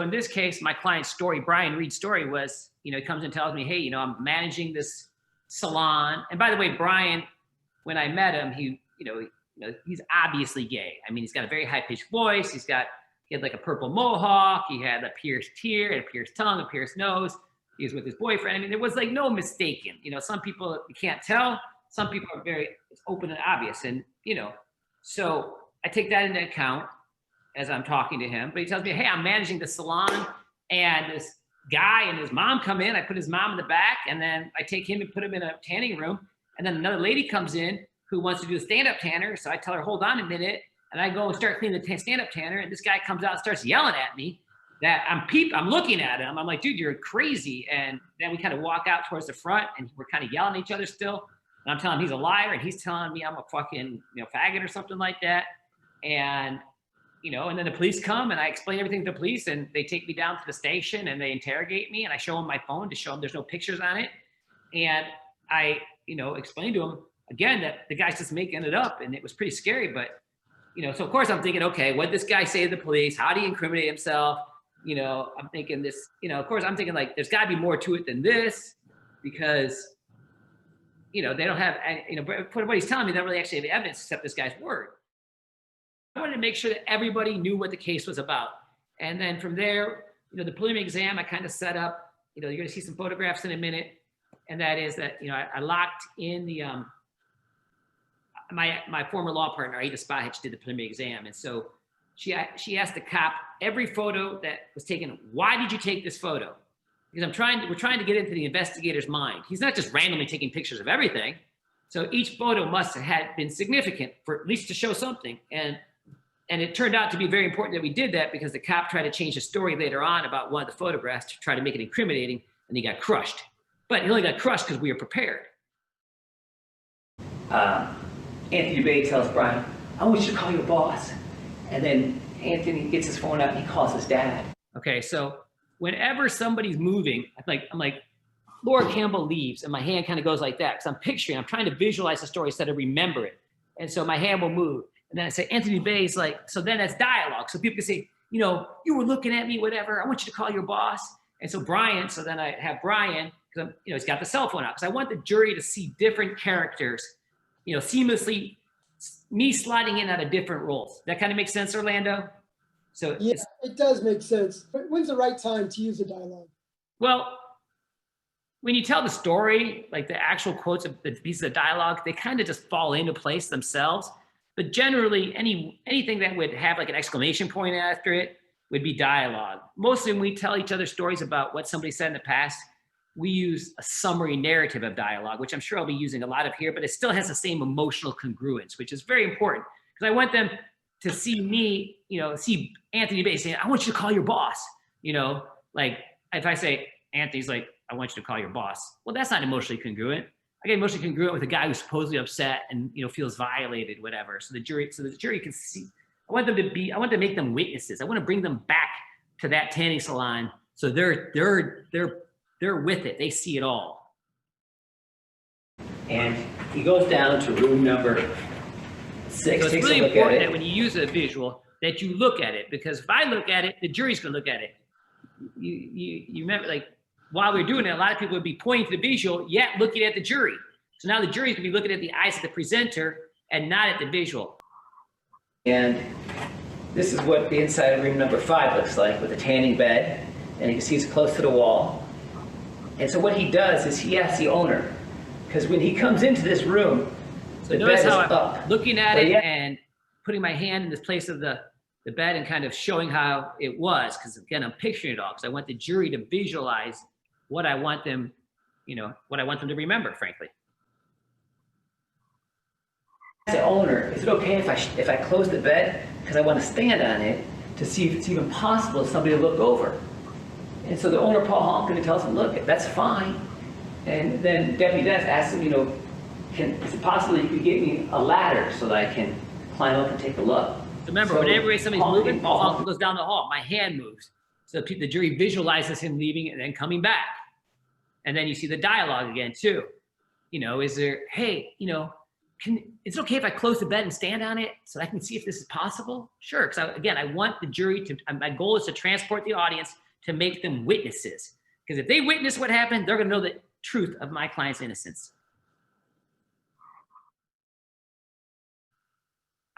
in this case, my client's story, Brian Reed's story was, he comes and tells me, hey, I'm managing this salon. And by the way, Brian, when I met him, he's obviously gay. I mean, he's got a very high-pitched voice. He had like a purple mohawk. He had a pierced ear, a pierced tongue, a pierced nose. He was with his boyfriend. I mean, there was like no mistaking. Some people you can't tell. Some people are very open and obvious. And, so I take that into account as I'm talking to him. But he tells me, hey, I'm managing the salon. And this guy and his mom come in. I put his mom in the back. And then I take him and put him in a tanning room. And then another lady comes in who wants to do a stand-up tanner. So I tell her, hold on a minute. And I go and start cleaning the stand-up tanner. And this guy comes out and starts yelling at me that I'm looking at him. I'm like, dude, you're crazy. And then we kind of walk out towards the front and we're kind of yelling at each other still. And I'm telling him he's a liar. And he's telling me I'm a fucking, faggot or something like that. And, and then the police come and I explain everything to the police and they take me down to the station and they interrogate me. And I show them my phone to show them there's no pictures on it. And I, explain to him again that the guy's just making it up. And it was pretty scary, but so of course I'm thinking, okay, what did this guy say to the police? How did he incriminate himself? I'm thinking this, of course I'm thinking like, there's gotta be more to it than this because, they don't have, what he's telling me, they don't really actually have evidence except this guy's word. I wanted to make sure that everybody knew what the case was about. And then from there, the preliminary exam, I kind of set up, you're gonna see some photographs in a minute. And that is that, I locked in the, my former law partner, Aida Spahich, did the preliminary exam. And so she asked the cop every photo that was taken, why did you take this photo? Because we're trying to get into the investigator's mind. He's not just randomly taking pictures of everything. So each photo must have had been significant for at least to show something. And it turned out to be very important that we did that because the cop tried to change the story later on about one of the photographs to try to make it incriminating and he got crushed. But he only got crushed because we were prepared. Anthony Bay tells Brian, I want you to call your boss. And then Anthony gets his phone out and he calls his dad. Okay, so whenever somebody's moving, I'm like, Laura Campbell leaves and my hand kind of goes like that because I'm trying to visualize the story instead of remember it. And so my hand will move. And then I say, Anthony Bay's like, so then that's dialogue. So people can say, you were looking at me, whatever. I want you to call your boss. And so then I have Brian, because he's got the cell phone out. Because I want the jury to see different characters, seamlessly, me sliding in out of different roles. That kind of makes sense, Orlando? So yeah, it does make sense. But when's the right time to use a dialogue? Well, when you tell the story, like the actual quotes of the pieces of dialogue, they kind of just fall into place themselves. But generally, anything that would have like an exclamation point after it would be dialogue. Mostly when we tell each other stories about what somebody said in the past, we use a summary narrative of dialogue, which I'm sure I'll be using a lot of here, but it still has the same emotional congruence, which is very important because I want them to see me, see Anthony Bay saying, I want you to call your boss. Like if I say, Anthony's like, I want you to call your boss. Well, that's not emotionally congruent. I get emotionally congruent with a guy who's supposedly upset and feels violated, whatever. So the jury can see. I want to make them witnesses. I want to bring them back to that tanning salon so they're with it. They see it all. And he goes down to room number 6. So it's really important that when you use a visual that you look at it, because if I look at it, the jury's gonna look at it. You remember, like while we're doing it, a lot of people would be pointing to the visual, yet looking at the jury. So now the jury's gonna be looking at the eyes of the presenter and not at the visual. And this is what the inside of room number 5 looks like with a tanning bed. And you can see it's close to the wall. And so what he does is he asks the owner, because when he comes into this room, the bed is up. Looking at it and putting my hand in this place of the bed and kind of showing how it was, because again, I'm picturing it all, because I want the jury to visualize what I want them, what I want them to remember, frankly. The owner, is it okay if I close the bed? Because I want to stand on it to see if it's even possible for somebody to look over. And so the owner, Paul Honkin, tells him, look, that's fine. And then Deputy Dennis asks him, is it possible you could get me a ladder so that I can climb up and take a look? Remember, whenever somebody's moving, Paul Honkin goes down the hall, my hand moves. So the jury visualizes him leaving and then coming back. And then you see the dialogue again too. Is there, hey, is it okay if I close the bed and stand on it so I can see if this is possible? Sure, because again, I want the jury to, my goal is to transport the audience to make them witnesses. Because if they witness what happened, they're gonna know the truth of my client's innocence.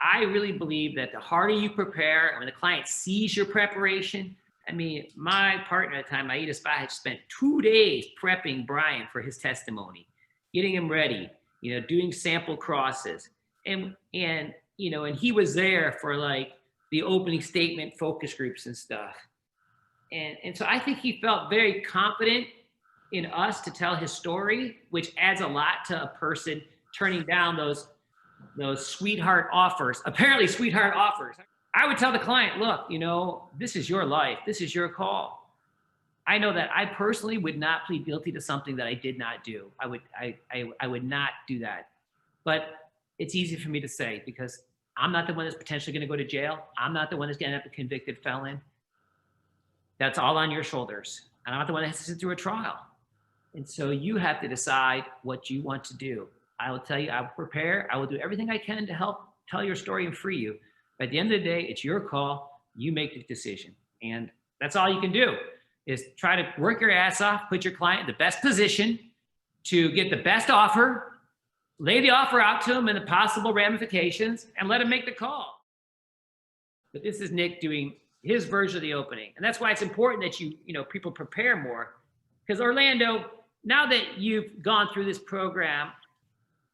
I really believe that the harder you prepare, and when the client sees your preparation, I mean, my partner at the time, Aida Spa, had spent 2 days prepping Brian for his testimony, getting him ready, you know, doing sample crosses. And you know, and he was there for like the opening statement focus groups and stuff. And so I think he felt very confident in us to tell his story, which adds a lot to a person turning down those sweetheart offers, apparently sweetheart offers. I would tell the client, look, you know, this is your life. This is your call. I know that I personally would not plead guilty to something that I did not do. I would not do that. But it's easy for me to say because I'm not the one that's potentially going to go to jail. I'm not the one that's going to end up a convicted felon. That's all on your shoulders. And I'm not the one that has to sit through a trial. And so you have to decide what you want to do. I will tell you, I will prepare. I will do everything I can to help tell your story and free you. But at the end of the day, it's your call. You make the decision. And that's all you can do is try to work your ass off, put your client in the best position to get the best offer, lay the offer out to him and the possible ramifications, and let him make the call. But this is Nick doing his version of the opening. And that's why it's important that you know, people prepare more. Because Orlando, now that you've gone through this program,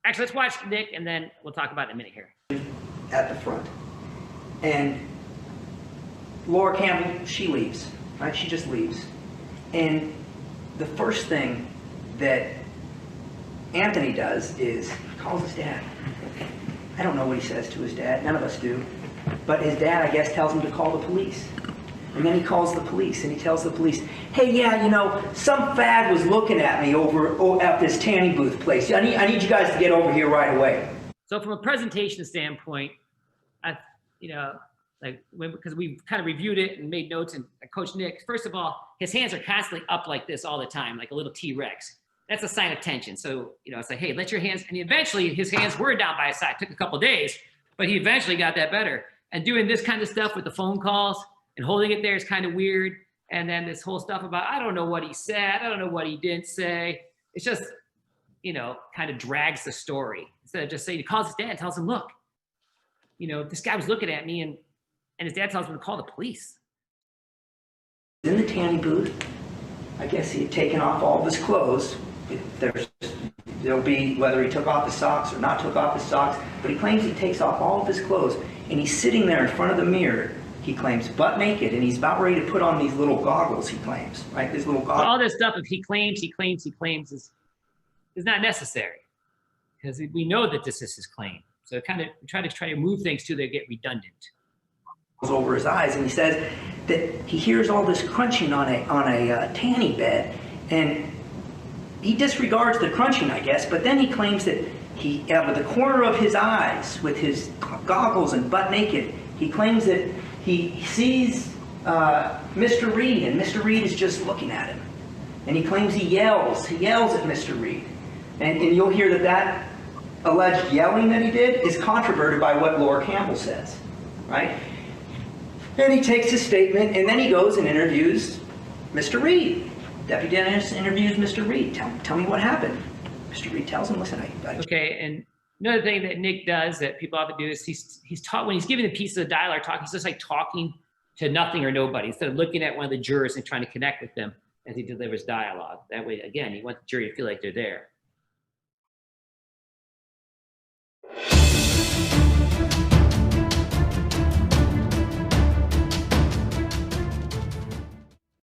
actually, let's watch Nick, and then we'll talk about it in a minute here. At the front. And Laura Campbell, she leaves, right? She just leaves. And the first thing that Anthony does is calls his dad. I don't know what he says to his dad. None of us do. But his dad, I guess, tells him to call the police. And then he calls the police, and he tells the police, hey, yeah, you know, some fag was looking at me over at this tanning booth place. I need you guys to get over here right away. So from a presentation standpoint, you know, like, because we've kind of reviewed it and made notes, and Coach Nick, first of all, his hands are constantly up like this all the time, like a little T-Rex. That's a sign of tension. So, you know, it's like, hey, let your hands, and eventually his hands were down by his side. It took a couple of days, but he eventually got that better. And doing this kind of stuff with the phone calls and holding it there is kind of weird. And then this whole stuff about, I don't know what he said, I don't know what he didn't say. It's just, you know, kind of drags the story. Instead of just saying, he calls his dad and tells him, look, you know, this guy was looking at me, and his dad tells him to call the police. In the tanning booth, I guess he had taken off all of his clothes. There'll be whether he took off his socks or not took off his socks, but he claims he takes off all of his clothes, and he's sitting there in front of the mirror, he claims, butt naked, and he's about ready to put on these little goggles, he claims, right? These little goggles. All this stuff, if he claims is not necessary, because we know that this is his claim. So kind of try to move things till they get redundant. Over his eyes, and he says that he hears all this crunching on a tanning bed, and he disregards the crunching, I guess, but then he claims that he, out of the corner of his eyes, with his goggles and butt naked, he claims that he sees Mr. Reed, and Mr. Reed is just looking at him. And he claims he yells at Mr. Reed. And you'll hear that alleged yelling that he did is controverted by what Laura Campbell says, right? And he takes his statement, and then he goes and interviews Mr. Reed. Deputy Dennis interviews Mr. Reed. Tell me what happened. Mr. Reed tells him, listen, Okay, and another thing that Nick does that people often do is he's taught, when he's giving the piece of the dialogue talk, he's just like talking to nothing or nobody instead of looking at one of the jurors and trying to connect with them as he delivers dialogue. That way, again, you want the jury to feel like they're there.